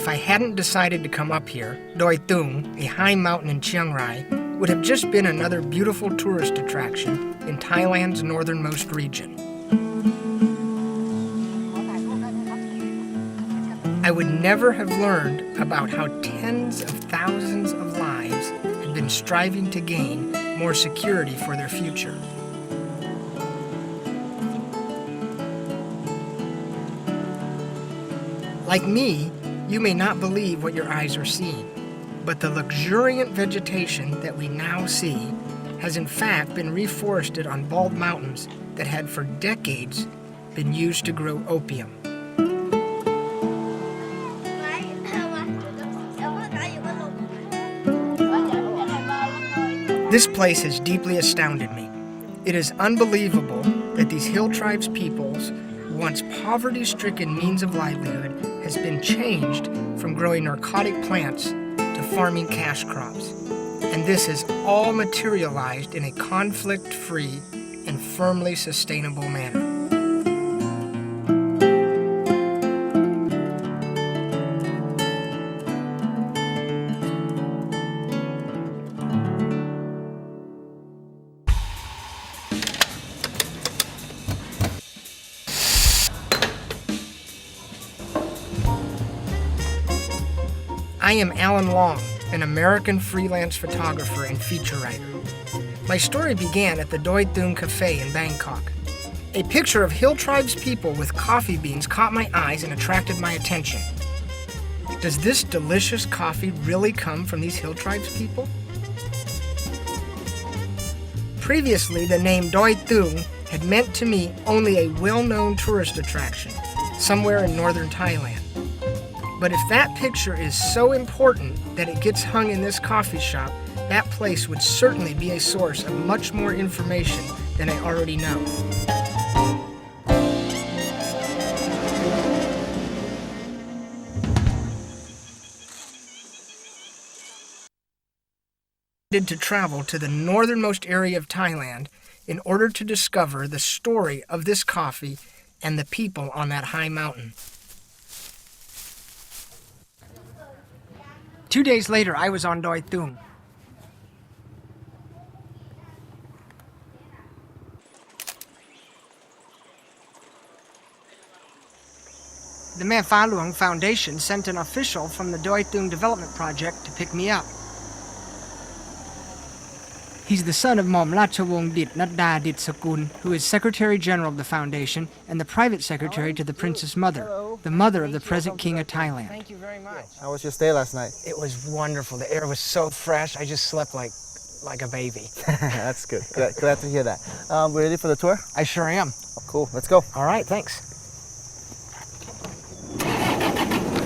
if I hadn't decided to come up here, Doi Tung, a high mountain in Chiang Rai, would have just been another beautiful tourist attraction in Thailand's northernmost region. I would never have learned about how tens of thousands of lives had been striving to gain more security for their future. Like me, you may not believe what your eyes are seeing, but the luxuriant vegetation that we now see has in fact been reforested on bald mountains that had for decades been used to grow opium. This place has deeply astounded me. It is unbelievable that these hill tribes peoples' once poverty-stricken means of livelihood has been changed from growing narcotic plants to farming cash crops. And this has all materialized in a conflict-free and firmly sustainable manner. I am Alan Wong, an American freelance photographer and feature writer. My story began at the Doi Tung Cafe in Bangkok. A picture of hill tribes people with coffee beans caught my eyes and attracted my attention. Does this delicious coffee really come from these hill tribes people? Previously, the name Doi Tung had meant to me only a well-known tourist attraction, somewhere in northern Thailand. But if that picture is so important that it gets hung in this coffee shop, that place would certainly be a source of much more information than I already know. I decided to travel to the northernmost area of Thailand in order to discover the story of this coffee and the people on that high mountain. 2 days later, I was on Doi Tung. The Mae Pha Luang Foundation sent an official from the Doi Tung Development Project to pick me up. He's the son of Mom Ratchawong Dit Natda Dit Sakun, who is Secretary General of the Foundation and the private secretary to the Princess Mother, the mother of the present King of Thailand. Thank you very much. How was your stay last night? It was wonderful. The air was so fresh. I just slept like a baby. That's good. Glad to hear that. We ready for the tour? I sure am. Oh, cool. Let's go. All right, thanks.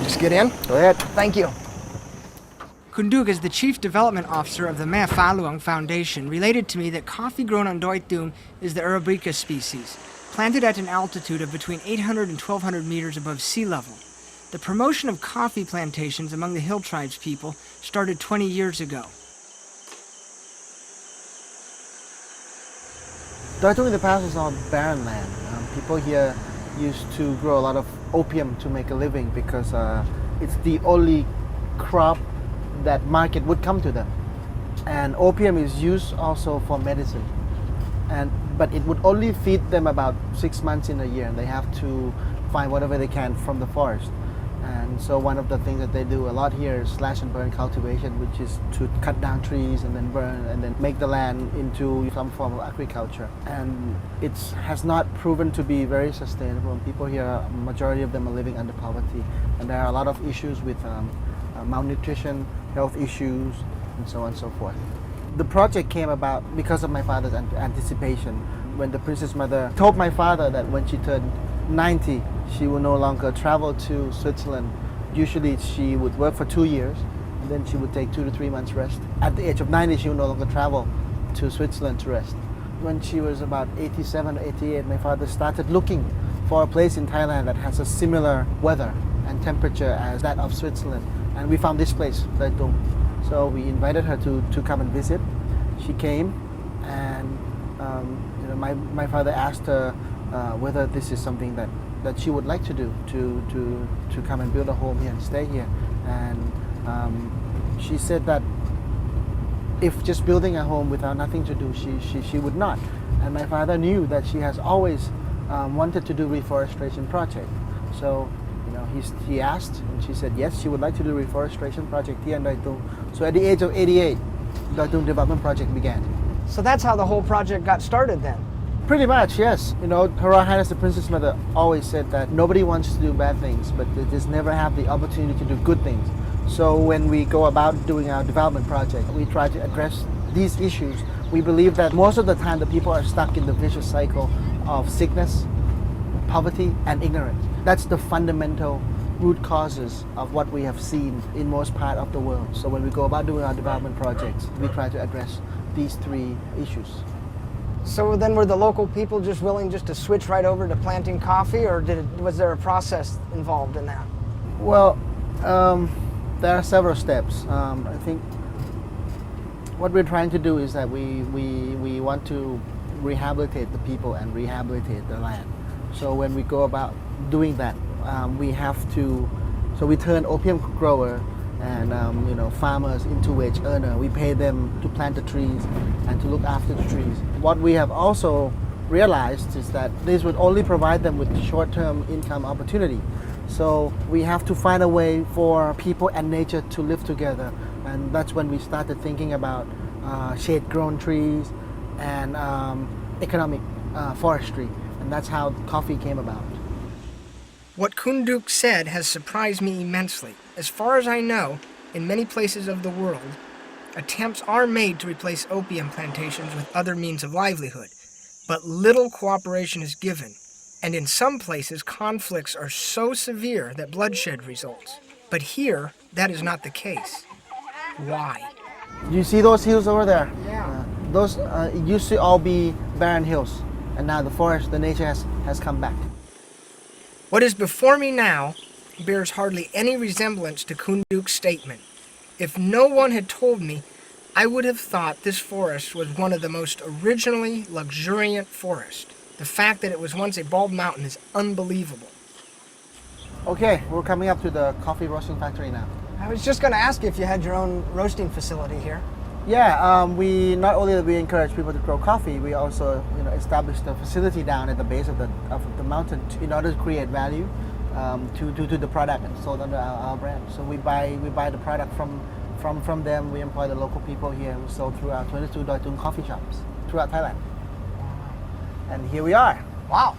Just get in. Go ahead. Thank you. Kunduk is the Chief Development Officer of the Mae Pha Luang Foundation, related to me that coffee grown on Doi Tung is the Arabica species, planted at an altitude of between 800 and 1,200 meters above sea level. The promotion of coffee plantations among the hill tribes people started 20 years ago. Doi Tung in the past was all barren land. People here used to grow a lot of opium to make a living because it's the only crop that market would come to them. And opium is used also for medicine. But it would only feed them about 6 months in a year, and they have to find whatever they can from the forest. And so one of the things that they do a lot here is slash and burn cultivation, which is to cut down trees and then burn and then make the land into some form of agriculture. And it has not proven to be very sustainable. And people here, a majority of them are living under poverty. And there are a lot of issues with malnutrition, health issues, and so on and so forth. The project came about because of my father's anticipation. When the Princess Mother told my father that when she turned 90, she will no longer travel to Switzerland. Usually she would work for 2 years, and then she would take 2 to 3 months rest. At the age of 90, she would no longer travel to Switzerland to rest. When she was about 87 or 88, my father started looking for a place in Thailand that has a similar weather and temperature as that of Switzerland. And we found this place, Doi Tung. So we invited her to come and visit. She came, and my father asked her whether this is something that she would like to do, to come and build a home here and stay here. and she said that if just building a home without nothing to do, she would not. And my father knew that she has always wanted to do reforestation project. So, he asked, and she said yes, she would like to do reforestation project here in Doi Tung. So at the age of 88, Doi Tung Development Project began. So that's how the whole project got started then? Pretty much, yes. Her Royal Highness the Princess Mother always said that nobody wants to do bad things, but they just never have the opportunity to do good things. So when we go about doing our development project, we try to address these issues. We believe that most of the time the people are stuck in the vicious cycle of sickness, poverty, and ignorance. That's the fundamental root causes of what we have seen in most part of the world. So when we go about doing our development projects, we try to address these three issues. So then were the local people just willing just to switch right over to planting coffee, or was there a process involved in that? Well, there are several steps. I think what we're trying to do is that we want to rehabilitate the people and rehabilitate the land. So when we go about doing that, we turn opium grower and farmers into wage earner. We pay them to plant the trees and to look after the trees. What we have also realized is that this would only provide them with short-term income opportunity. So we have to find a way for people and nature to live together, and that's when we started thinking about shade-grown trees and economic forestry, and that's how coffee came about. What Kun Duc said has surprised me immensely. As far as I know, in many places of the world, attempts are made to replace opium plantations with other means of livelihood, but little cooperation is given, and in some places conflicts are so severe that bloodshed results. But here, that is not the case. Why? You see those hills over there? Yeah. Those used to all be barren hills, and now the forest, the nature has come back. What is before me now bears hardly any resemblance to Kun Duc's statement. If no one had told me, I would have thought this forest was one of the most originally luxuriant forests. The fact that it was once a bald mountain is unbelievable. Okay, we're coming up to the coffee roasting factory now. I was just going to ask you if you had your own roasting facility here. Yeah, we not only do we encourage people to grow coffee, we also established a facility down at the base of the mountain in order to create value to the product and sold under our brand. So we buy the product from them. We employ the local people here. We sold through our 22 Doi Tung coffee shops throughout Thailand. And here we are. Wow.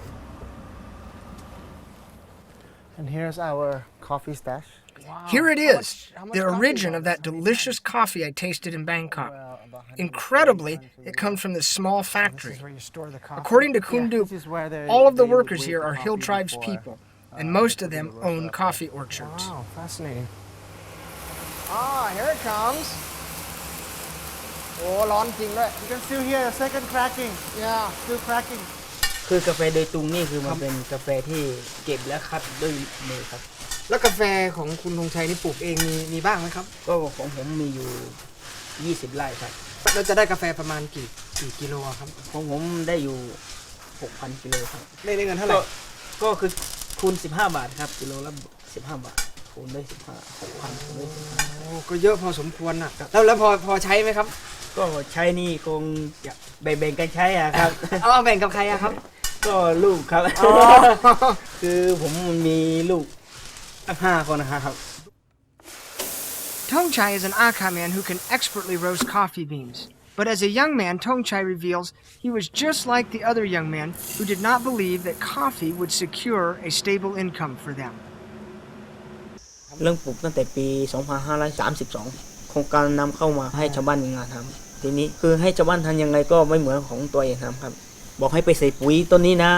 And here's our coffee stash. Wow. Here it is, the origin of that delicious coffee I tasted in Bangkok. Incredibly, it comes from this small factory. According to Kun Duc, all of the workers here are Hill Tribes people, and most of them own coffee orchards. Wow, fascinating. Ah, here it comes. Oh, ร้อนจริงด้วย You can still hear a second cracking. Yeah. Still cracking. คือกาแฟโดยตุงนี่คือมันเป็นกาแฟที่เก็บและคัดด้วยมือครับ แล้วกาแฟของคุณธงชัยนี่ปลูกเองมีบ้างไหมครับ ก็ของผมมีอยู่ 20 ไร่ครับ เราจะได้กาแฟประมาณกี่กิโลครับ ของผมได้อยู่ 6,000 กิโลครับ ได้เงินเท่าไหร่ ก็คือคูณ 15 บาทครับกิโลละ 15 บาทคูณได้ 15 6,000คูณได้15 โอ้ก็เยอะพอสมควรนะแล้วพอใช้ไหมครับ ก็ใช้นี่คงจะแบ่งกันใช้อะครับ เอาแบ่งกับใครอะครับ ก็ลูกครับ คือผมมีลูกตั้ง5 คนนะครับ Thongchai is an Akha man who can expertly roast coffee beans. But as a young man, Thongchai reveals he was just like the other young men who did not believe that coffee would secure a stable income for them. เริ่มปลูกตั้งแต่ปี 2532 โครงการนำเข้ามาให้ชาวบ้านมีงานทำทีนี้คือให้ชาวบ้านทำยังไงก็ไม่เหมือนของตัวเองทำครับบอกให้ไปใส่ปุ๋ยต้นนี้นะ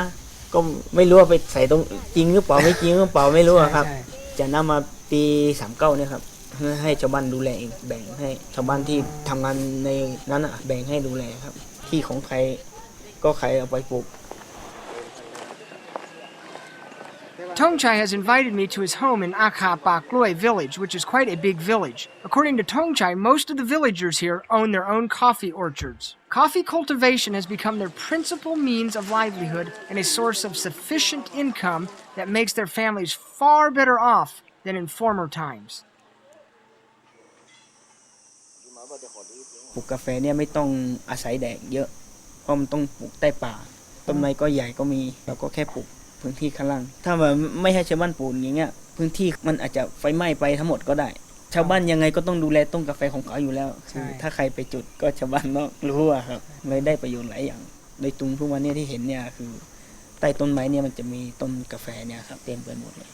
ก็ไม่รู้ว่าไปใส่ตรงจริงหรือเปล่าไม่จริงหรือเปล่าไม่รู้ครับจะนำมาปี39เนี่ยครับให้ชาวบ้านดูแลเองแบ่งให้ชาวบ้านที่ทำงานในนั้นแบ่งให้ดูแลครับที่ของใครก็ใครเอาไปปลูก Thongchai has invited me to his home in Akha Bakloi village, which is quite a big village. According to Thongchai, most of the villagers here own their own coffee orchards. Coffee cultivation has become their principal means of livelihood and a source of sufficient income that makes their families far better off than in former times. ปลูกกาแฟเนี่ยไม่ต้องอาศัยแดดเยอะเพราะมันต้องปลูกใต้ป่าต้นไม้ก็ใหญ่ก็มีเราก็แค่ปลูกพื้นที่ข้างล่างถ้าแบบไม่ให้ชาวบ้านปลูกอย่างเงี้ยพื้นที่มันอาจจะไฟไหม้ไปทั้งหมดก็ได้ชาวบ้านยังไงก็ต้องดูแลต้นกาแฟของเขาอยู่แล้วคือถ้าใครไปจุดก็ชาวบ้านต้องรู้อะครับเลยได้ประโยชน์หลายอย่างโดยตรงทุกวันนี้ที่เห็นเนี่ยคือใต้ต้นไม้เนี่ยมันจะมีต้นกาแฟเนี่ยครับเต็มไปหมดเลย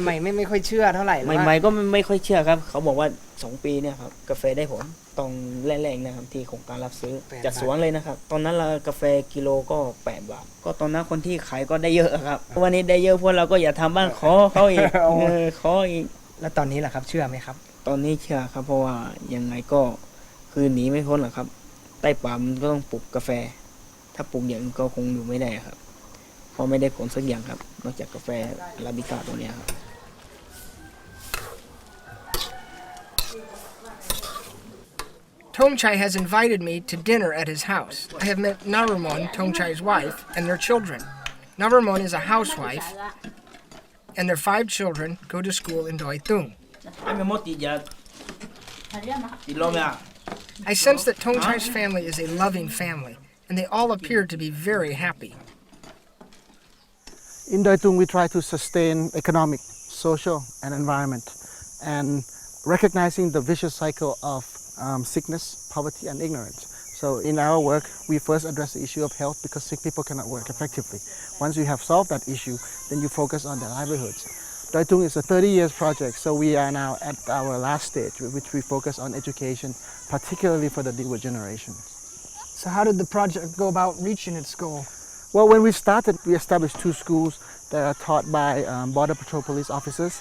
ใหม่ๆไม่ค่อยเชื่อเท่าไหร่ใหม่ๆก็ไม่ค่อยเชื่อครับเขาบอกว่า2 ปีเนี่ยครับกาแฟได้ผลตรงแรกๆนะครับที่โครงการรับซื้อจากสวนเลยนะครับตอนนั้นเรากาแฟกิโลก็8 บาทก็ตอนนั้นคนที่ขายก็ได้เยอะครับวันนี้ได้เยอะพวกเราก็อย่าทำบ้านขอเขาอีกขออีกแล้วตอนนี้ล่ะครับเชื่อไหมครับตอนนี้เชื่อครับเพราะว่ายังไงก็คือหนีไม่พ้นหรอกครับใต้ป่ามันก็ต้องปลูกกาแฟถ้าปลูกอย่างอื่นก็คงอยู่ไม่ได้ครับเพราะไม่ได้ผลสักอย่างครับนอกจากกาแฟอาราบิก้าตัวนี้ครับ Tongchai has invited me to dinner at his house. I have met Naramon, Tongchai's wife, and their children. Naramon is a housewife, and their 5 children go to school in Doi Tung. I sense that Tongchai's family is a loving family, and they all appear to be very happy. In Doi Tung, we try to sustain economic, social, and environment, and recognizing the vicious cycle of sickness, poverty, and ignorance. So in our work, we first address the issue of health because sick people cannot work effectively. Once you have solved that issue, then you focus on their livelihoods. Doi Tung is a 30-year project, so we are now at our last stage, which we focus on education, particularly for the newer generation. So how did the project go about reaching its goal? Well, when we started, we established 2 schools that are taught by Border Patrol police officers,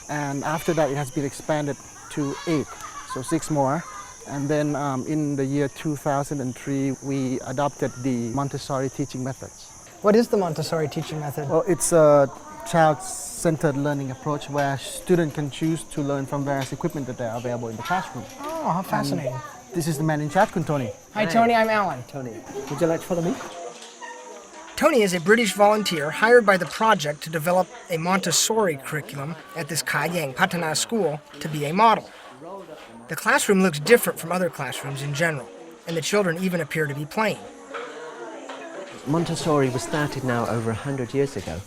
and after that it has been expanded to 8, so 6 more. And then in the year 2003, we adopted the Montessori teaching methods. What is the Montessori teaching method? Well, it's a child-centered learning approach where students can choose to learn from various equipment that are available in the classroom. Oh, how fascinating. And this is the man in charge, Tony. Hi, Tony, I'm Alan. Tony, would you like to follow me? Tony is a British volunteer hired by the project to develop a Montessori curriculum at this Kayang Patana school to be a model. The classroom looks different from other classrooms in general, and the children even appear to be playing. Montessori was started now over 100 years ago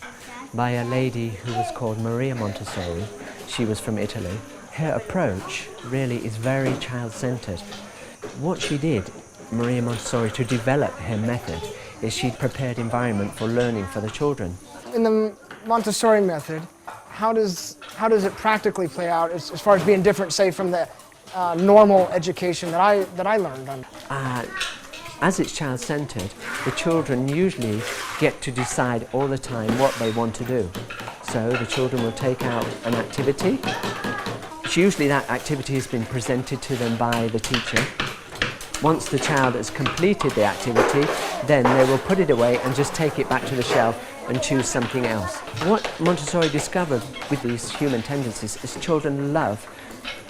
by a lady who was called Maria Montessori. She was from Italy. Her approach really is very child-centered. What she did, Maria Montessori, to develop her method is she prepared environment for learning for the children. In the Montessori method, how does it practically play out as far as being different, say, from the normal education that I learned on? As it's child-centered, the children usually get to decide all the time what they want to do. So the children will take out an activity. Usually that activity has been presented to them by the teacher. Once the child has completed the activity, then they will put it away and just take it back to the shelf and choose something else. What Montessori discovered with these human tendencies is children love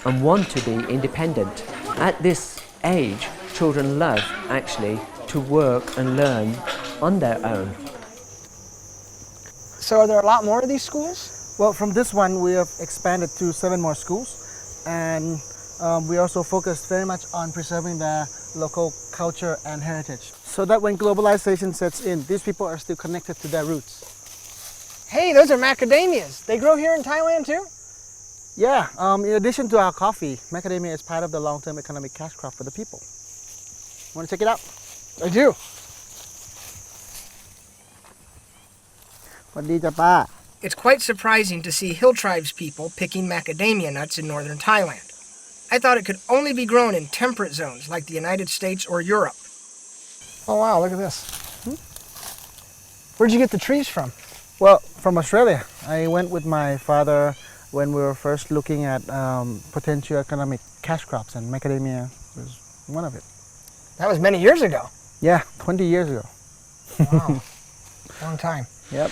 and want to be independent. At this age, children love actually to work and learn on their own. So are there a lot more of these schools? Well, from this one, we have expanded to 7 more schools, and we also focused very much on preserving their local culture and heritage, so that when globalization sets in, these people are still connected to their roots. Hey, those are macadamias. They grow here in Thailand too? Yeah, in addition to our coffee, macadamia is part of the long-term economic cash crop for the people. Want to check it out? I do. It's quite surprising to see hill tribes people picking macadamia nuts in northern Thailand. I thought it could only be grown in temperate zones like the United States or Europe. Oh wow, look at this. Where'd you get the trees from? Well, from Australia. I went with my father when we were first looking at potential economic cash crops, and macadamia was one of it. That was many years ago. Yeah, 20 years ago. Wow, long time. Yep.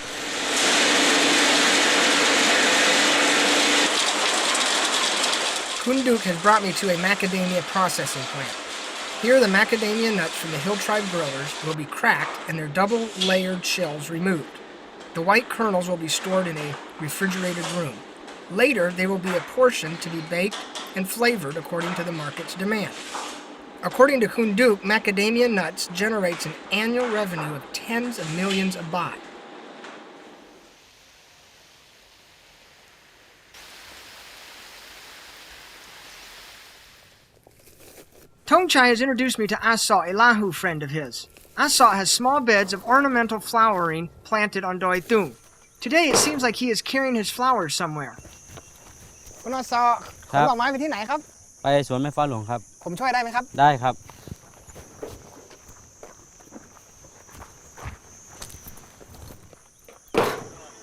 Kunduk has brought me to a macadamia processing plant. Here, the macadamia nuts from the hill tribe growers will be cracked and their double-layered shells removed. The white kernels will be stored in a refrigerated room. Later, they will be apportioned to be baked and flavored according to the market's demand. According to Kunduk, macadamia nuts generates an annual revenue of tens of millions of baht. Tongchai has introduced me to Asa, a Lahu friend of his. Asa has small beds of ornamental flowering planted on Doi Tung. Today it seems like he is carrying his flowers somewhere. คุณอาซอขนดอกไม้ไปที่ไหนครับ ไปสวนแม่ฟ้าหลวงครับ ผมช่วยได้ไหมครับ ได้ครับ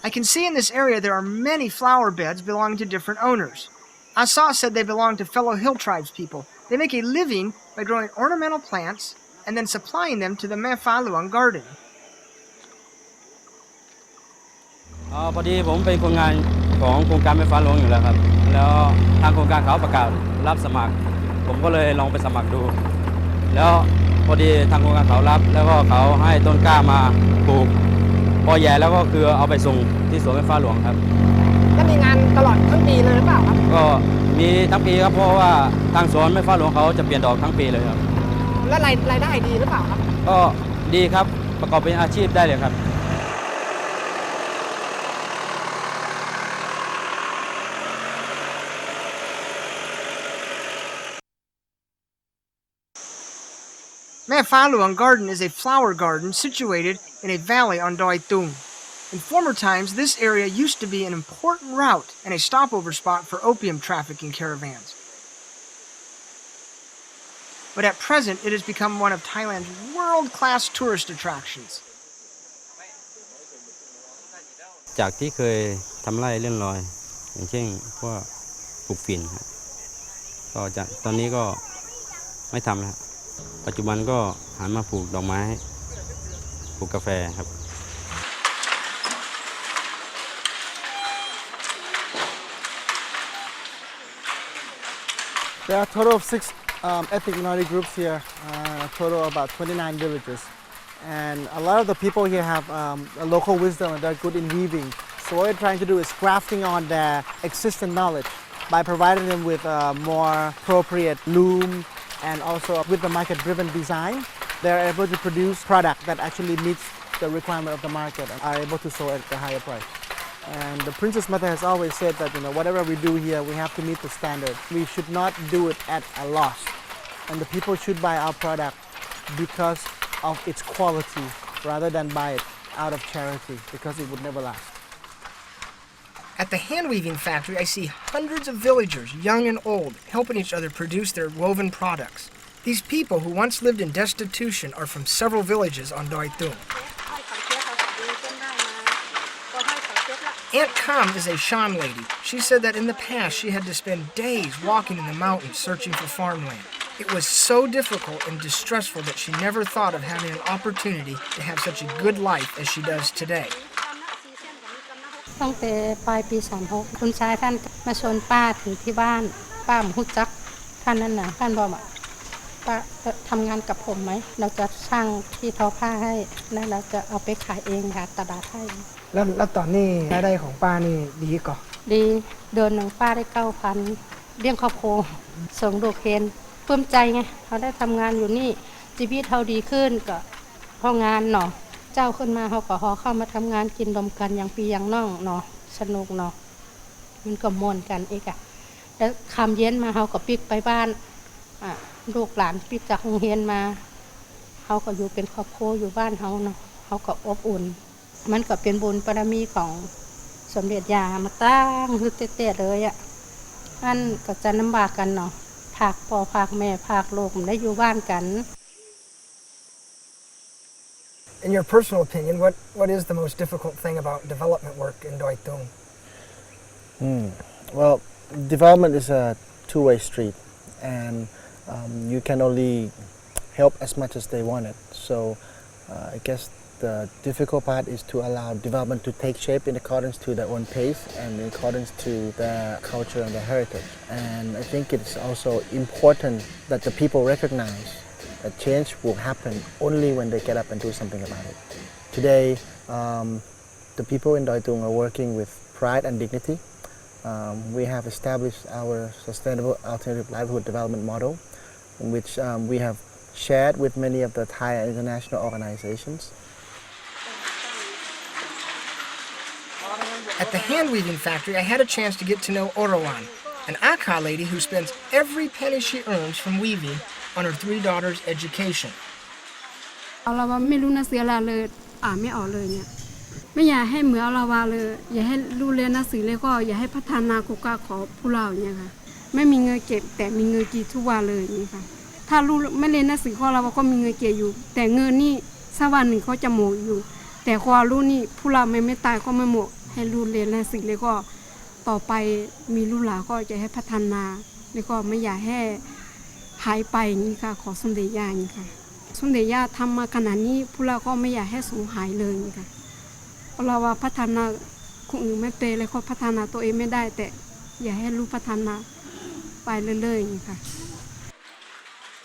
I can see in this area there are many flower beds belonging to different owners. Asa said they belong to fellow hill tribes people. They make a living by growing ornamental plants and then supplying them to the Mae Fa Luang garden. พอดีผมเป็นคนงานของโครงการแม่ฟ้าหลวงอยู่แล้วครับ แล้วทางโครงการเขาประกาศรับสมัคร ผมก็เลยลองไปสมัครดู แล้วพอดีทางโครงการเขารับ แล้วก็เขาให้ต้นกล้ามาปลูก พอใหญ่แล้วก็คือเอาไปส่งที่สวนแม่ฟ้าหลวงครับ แล้วมีงานตลอดทั้งปีเลยหรือเปล่าครับ ก็มีทั้งปีครับเพราะว่าทางสวนแม่ฟ้าหลวงเขาจะเปลี่ยนดอกทั้งปีเลยครับ แล้วรายได้ดีหรือเปล่าครับ ก็ดีครับประกอบเป็นอาชีพได้เลยครับ Mae Fa Luang Garden is a flower garden situated in a valley on Doi Tung. In former times, this area used to be an important route and a stopover spot for opium trafficking caravans. But at present, it has become one of Thailand's world-class tourist attractions. จากที่เคยทำไร่เลื่อนลอย อย่างเช่นพวกปลูกฝิ่นครับก็จะตอนนี้ก็ไม่ทำแล้วปัจจุบันก็หันมาปลูกดอกไม้ปลูกกาแฟครับ There are a total of 6 ethnic minority groups here, a total of about 29 villages. And a lot of the people here have a local wisdom and they're good in weaving. So what we're trying to do is grafting on their existing knowledge by providing them with a more appropriate loom and also with the market-driven design. They're able to produce product that actually meets the requirement of the market and are able to sell at a higher price. And the Princess Mother has always said that whatever we do here, we have to meet the standard. We should not do it at a loss. And the people should buy our product because of its quality rather than buy it out of charity because it would never last. At the hand weaving factory, I see hundreds of villagers, young and old, helping each other produce their woven products. These people who once lived in destitution are from several villages on Doi Tung. Aunt Kam is a Shan lady. She said that in the past she had to spend days walking in the mountains searching for farmland. It was so difficult and distressful that she never thought of having an opportunity to have such a good life as she does today. ตั้งแต่ปลายปี36คุณชายท่านมาชวนป้าถึงที่บ้านป้าหมุจักท่านนั่นน่ะท่านบอกว่าป้าจะทำงานกับผมไหมเราจะสร้างที่ทอผ้าให้แล้วเราจะเอาไปขายเองค่ะตลาดให้แล้วตอนนี้รายได้ของป้านี่ดีก่อดีเดือนหนึ่งป้าได้ 9,000 เลี้ยงครอบครัวส่งลูกเรียนปลื้มใจไงเขาได้ทำงานอยู่นี่ชีวิตเขาดีขึ้นก็เพราะงานเนาะเจ้าขึ้นมาเขาก็ฮอเข้ามาทำงานกินรวมกันอย่างพี่อย่างน้องเนาะสนุกเนาะมันก็ม่วนกันอีกอะแล้วคำเย็นมาเขาก็ปิกไปบ้านลูกหลานปิกจากโรงเรียนมาเขาก็อยู่เป็นครอบครัวอยู่บ้านเขาเนาะเขาก็อบอุ่นมันก็เป็นบุญบารมีของสมเด็จย่ามาตั้งคือเตะๆเลยอ่ะอันก็จะลำบากกันเนาะภาคพ่อภาคแม่ภาคลูกมันได้อยู่บ้านกัน In your personal opinion, what is the most difficult thing about development work in Doi Tung? Well, development is a two-way street, and you can only help as much as they want it. So I guess the difficult part is to allow development to take shape in accordance to their own pace and in accordance to their culture and their heritage. And I think it's also important that the people recognize that change will happen only when they get up and do something about it. Today, the people in Doi Tung are working with pride and dignity. We have established our sustainable alternative livelihood development model. in which we have shared with many of the Thai and international organizations. At the hand weaving factory, I had a chance to get to know Orawan, an Akha lady who spends every penny she earns from weaving on her 3 daughters' education. เราว่าไม่รู้หนังสืออะไรเลยไม่ออกเลยเนี่ยไม่อยากให้เหมือนเราว่าเลยอย่าให้รู้เรียนหนังสือเลยก็อย่าให้พัฒนาโครงการของผู้เราเนี่ยค่ะไม่มีเงินเก็บแต่มีเงินกินทุกวันเลยนี่ค่ะถ้ารู้ไม่เรียนหนังสือของเราก็มีเงินเก็บอยู่แต่เงินนี่สักวันหนึ่งเขาจะหมดอยู่แต่ความรู้นี่ผู้เราไม่ตายก็ไม่หมดให้รู้เรียนหนังสือเลยก็ต่อไปมีลูกหลานก็จะให้พัฒนาแล้วก็ไม่อยากให้หายไปนี่ค่ะขอสมเด็จย่านี่ค่ะสมเด็จย่าทำมาขนาดนี้พวกเราก็ไม่อยากให้สูญหายเลยค่ะเพราะเราว่าพัฒนาคนอื่นไม่เป็นเลยก็พัฒนาตัวเองไม่ได้แต่อยากให้รู้พัฒนาไปเรื่อยๆค่ะ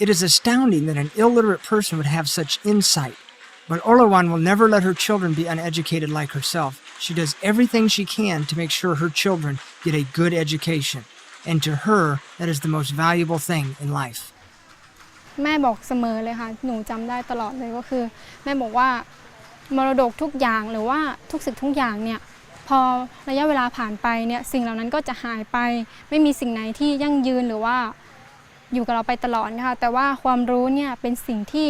It is astounding that an illiterate person would have such insight, but Olawan will never let her children be uneducated like herself. She does everything she can to make sure her children get a good education, and to her, that is the most valuable thing in life. แม่บอกเสมอเลยค่ะหนูจำได้ตลอดเลยก็คือแม่บอกว่ามรดกทุกอย่างหรือว่าทุกสิ่งทุกอย่างเนี่ยพอระยะเวลาผ่านไปเนี่ยสิ่งเหล่านั้นก็จะหายไปไม่มีสิ่งไหนที่ยั่งยืนหรือว่าอยู่กับเราไปตลอดนะคะแต่ว่าความรู้เนี่ยเป็นสิ่งที่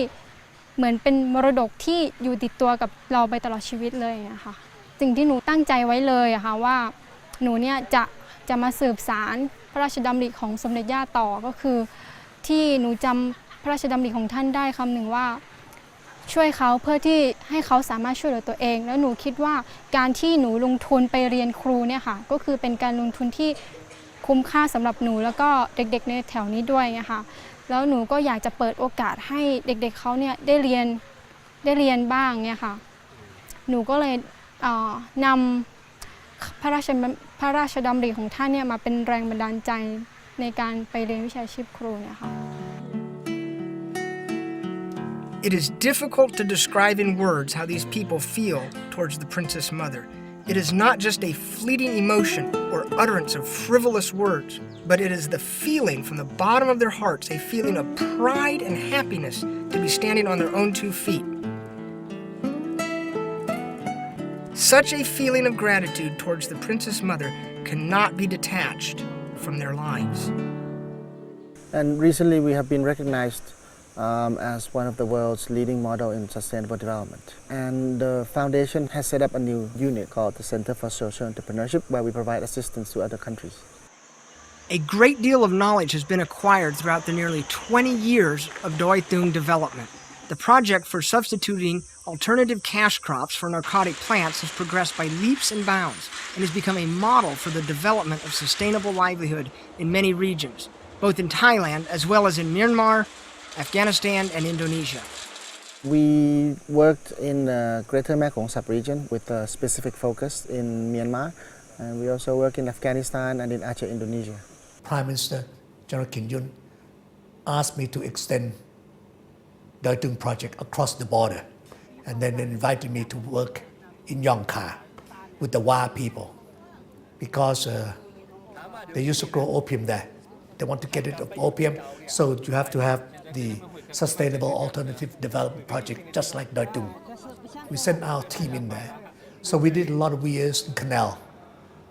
เหมือนเป็นมรดกที่อยู่ติดตัวกับเราไปตลอดชีวิตเลยนะคะสิ่งที่หนูตั้งใจไว้เลยอะค่ะว่าหนูเนี่ยจะมาสืบสารพระราชดำริของสมเด็จย่าต่อก็คือที่หนูจำพระราชดำริของท่านได้คำหนึ่งว่าช่วยเขาเพื่อที่ให้เขาสามารถช่วยเหลือตัวเองแล้วหนูคิดว่าการที่หนูลงทุนไปเรียนครูเนี่ยค่ะก็คือเป็นการลงทุนที่คุ้มค่าสำหรับหนูแล้วก็เด็กๆในแถวนี้ด้วยนะคะแล้วหนูก็อยากจะเปิดโอกาสให้เด็กๆเขาเนี่ยได้เรียนบ้างเนี่ยค่ะหนูก็เลยนำพระราชดำริของท่านเนี่ยมาเป็นแรงบันดาลใจในการไปเรียนวิชาชีพครูเนี่ยค่ะ It is difficult to describe in words how these people feel towards the Princess Mother. It is not just a fleeting emotion or utterance of frivolous words, but it is the feeling from the bottom of their hearts, a feeling of pride and happiness to be standing on their own 2 feet. Such a feeling of gratitude towards the Princess Mother cannot be detached from their lives. And recently we have been recognized as one of the world's leading model in sustainable development. And the foundation has set up a new unit called the Center for Social Entrepreneurship, where we provide assistance to other countries. A great deal of knowledge has been acquired throughout the nearly 20 years of Doi Tung Development. The project for substituting alternative cash crops for narcotic plants has progressed by leaps and bounds and has become a model for the development of sustainable livelihood in many regions, both in Thailand as well as in Myanmar, Afghanistan, and Indonesia. We worked in the Greater Mekong sub-region with a specific focus in Myanmar, and we also work in Afghanistan and in Aceh, Indonesia. Prime Minister General Kim Yun asked me to extend Doi Tung Project across the border, and then invited me to work in Yongkha with the Wa people, because they used to grow opium there. They want to get rid of opium, so you have to have the Sustainable Alternative Development Project, just like Doi Tung. We sent our team in there. So we did a lot of weirs and canal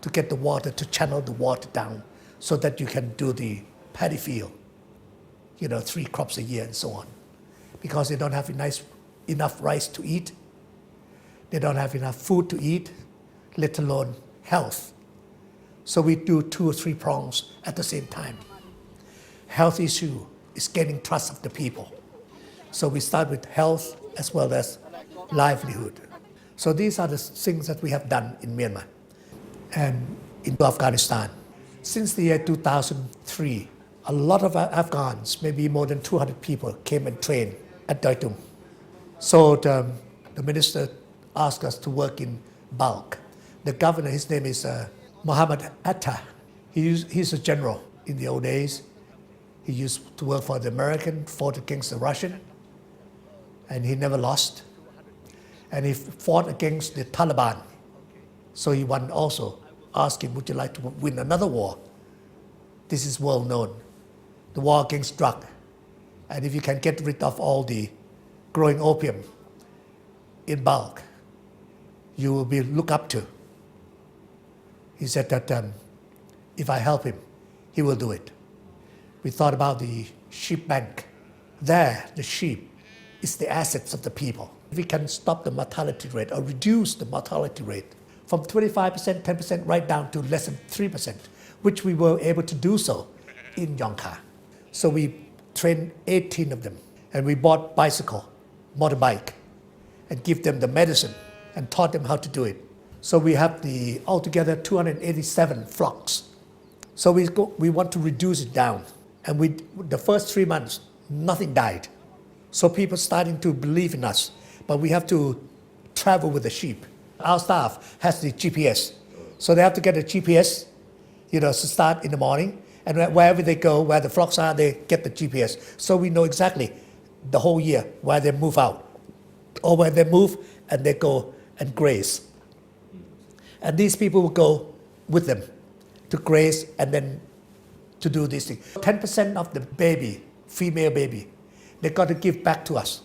to get the water, to channel the water down so that you can do the paddy field, 3 crops a year and so on. Because they don't have enough rice to eat, they don't have enough food to eat, let alone health. So we do 2 or 3 prongs at the same time. Health issue is gaining trust of the people. So we start with health as well as livelihood. So these are the things that we have done in Myanmar and in Afghanistan. Since the year 2003, a lot of Afghans, maybe more than 200 people, came and trained at Doi Tung. So the minister asked us to work in bulk. The governor, his name is Mohammed Atta. He's a general in the old days. He used to work for the American, fought against the Russian, and he never lost. And he fought against the Taliban. So he won also. Asked him, would you like to win another war? This is well known. The war against drug. And if you can get rid of all the growing opium in bulk, you will be looked up to. He said that if I help him, he will do it. We thought about the sheep bank. There, the sheep is the assets of the people. If we can stop the mortality rate or reduce the mortality rate from 25%, 10% right down to less than 3%, which we were able to do so in Yongka. So we trained 18 of them, and we bought bicycle, motorbike, and give them the medicine and taught them how to do it. So we have the altogether 287 flocks. So we want to reduce it down. And the first 3 months, nothing died. So people starting to believe in us, but we have to travel with the sheep. Our staff has the GPS. So they have to get a GPS, to start in the morning. And wherever they go, where the flocks are, they get the GPS. So we know exactly the whole year where they move out, or where they move and they go and graze. And these people will go with them to graze and then to do this thing. 10% of the baby, female baby, they got to give back to us.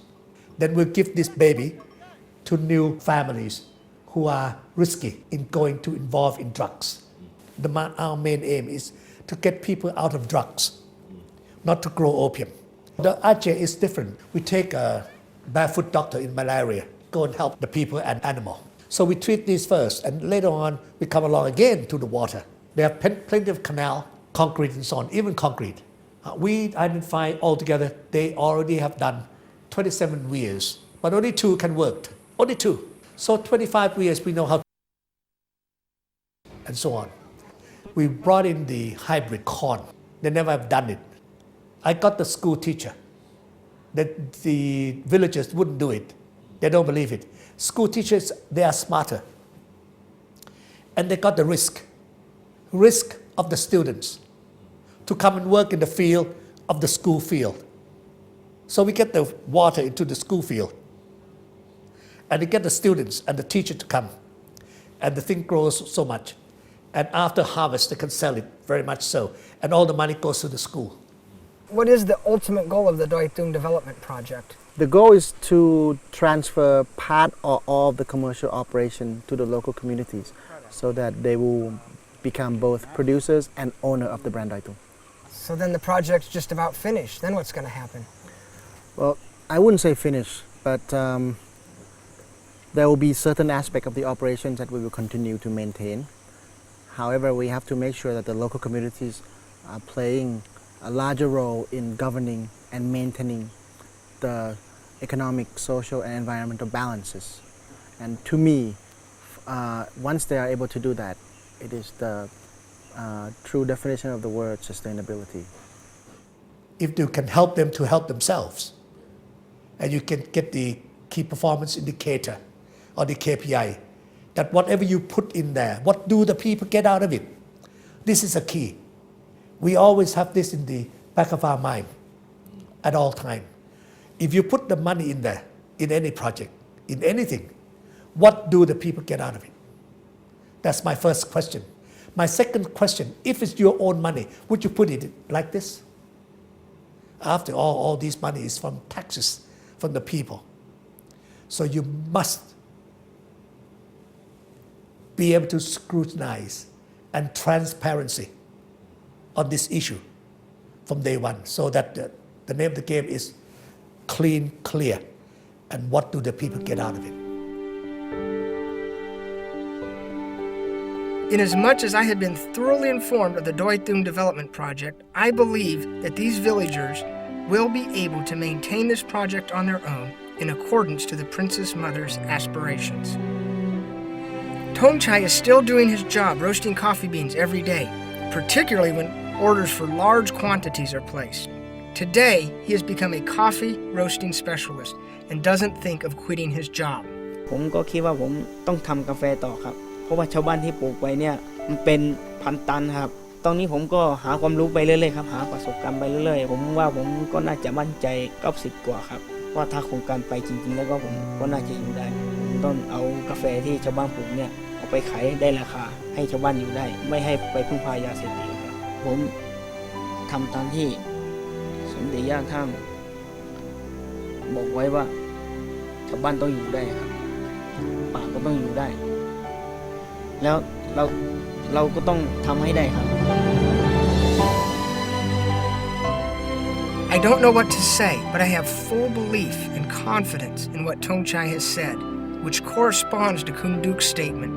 Then we'll give this baby to new families who are risky in going to involve in drugs. Our main aim is to get people out of drugs, not to grow opium. The Aceh is different. We take a barefoot doctor in malaria, go and help the people and animal. So we treat these first, and later on we come along again to the water. They have plenty of canal, concrete and so on, even concrete. We identify altogether, they already have done 27 weirs, but only 2 can work, only 2. So 25 weirs we know how to, and so on. We brought in the hybrid corn. They never have done it. I got the school teacher. The villagers wouldn't do it. They don't believe it. School teachers, they are smarter. And they got the risk of the students to come and work in the field of the school field. So we get the water into the school field. And we get the students and the teacher to come. And the thing grows so much. And after harvest, they can sell it very much so. And all the money goes to the school. What is the ultimate goal of the Doi Tung Development Project? The goal is to transfer part or all of the commercial operation to the local communities so that they will become both producers and owner of the brand Doi Tung. So then the project's just about finished. Then what's going to happen? Well, I wouldn't say finished, but there will be certain aspects of the operations that we will continue to maintain. However, we have to make sure that the local communities are playing a larger role in governing and maintaining the economic, social, and environmental balances. And to me, once they are able to do that, it is the true definition of the word sustainability. If you can help them to help themselves, and you can get the key performance indicator or the KPI, that whatever you put in there, what do the people get out of it? This is a key. We always have this in the back of our mind at all time. If you put the money in there, in any project, in anything, what do the people get out of it? That's my first question. My second question, if it's your own money, would you put it like this? After all this money is from taxes from the people. So you must be able to scrutinize and transparency on this issue from day one, so that the name of the game is clean, clear, and what do the people get out of it? Inasmuch as I had been thoroughly informed of the Doi Tung Development Project, I believe that these villagers will be able to maintain this project on their own in accordance to the Princess Mother's aspirations. Tongchai is still doing his job roasting coffee beans every day, particularly when orders for large quantities are placed. Today, he has become a coffee roasting specialist and doesn't think of quitting his job. ผมก็คิดว่าผมต้องทำกาแฟต่อครับเพราะว่าชาวบ้านที่ปลูกไปเนี่ยมันเป็นพันตันครับตอนนี้ผมก็หาความรู้ไปเรื่อยๆครับหาประสบการณ์ไปเรื่อยๆผมว่าผมก็น่าจะมั่นใจ90กว่าครับว่าถ้าโครงการไปจริงๆแล้วก็ผมก็น่าจะอยู่ได้ผมต้องเอากาแฟที่ชาวบ้านปลูกเนี่ยเอาไปขายได้ราคาให้ชาวบ้านอยู่ได้ไม่ให้ไปพึ่งพายาเสพติดครับผมทำตามที่สมเด็จย่าท่าน บอกไว้ว่าชาวบ้านต้องอยู่ได้ครับป่าก็ต้องอยู่ได้ แล้วเราก็ต้องทำให้ได้ครับ I don't know what to say, but I have full belief and confidence in what Tong Chai has said, which corresponds to Kung Duk's statement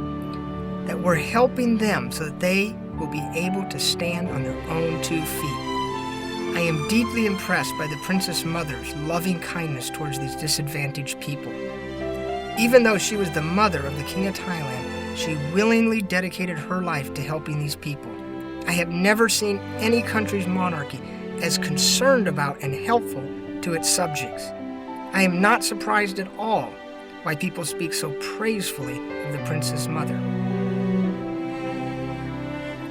that we're helping them so that they will be able to stand on their own 2 feet. I am deeply impressed by the Princess Mother's loving kindness towards these disadvantaged people. Even though she was the mother of the King of Thailand, she willingly dedicated her life to helping these people. I have never seen any country's monarchy as concerned about and helpful to its subjects. I am not surprised at all why people speak so praisefully of the Princess Mother.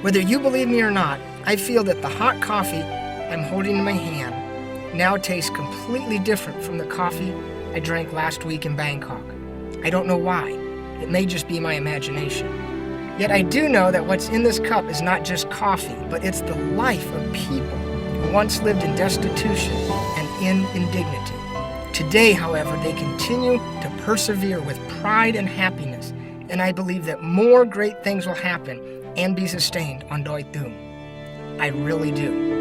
Whether you believe me or not, I feel that the hot coffee I'm holding in my hand now tastes completely different from the coffee I drank last week in Bangkok. I don't know why. It may just be my imagination. Yet I do know that what's in this cup is not just coffee, but it's the life of people who once lived in destitution and in indignity. Today, however, they continue to persevere with pride and happiness, and I believe that more great things will happen and be sustained on Doi Tung. I really do.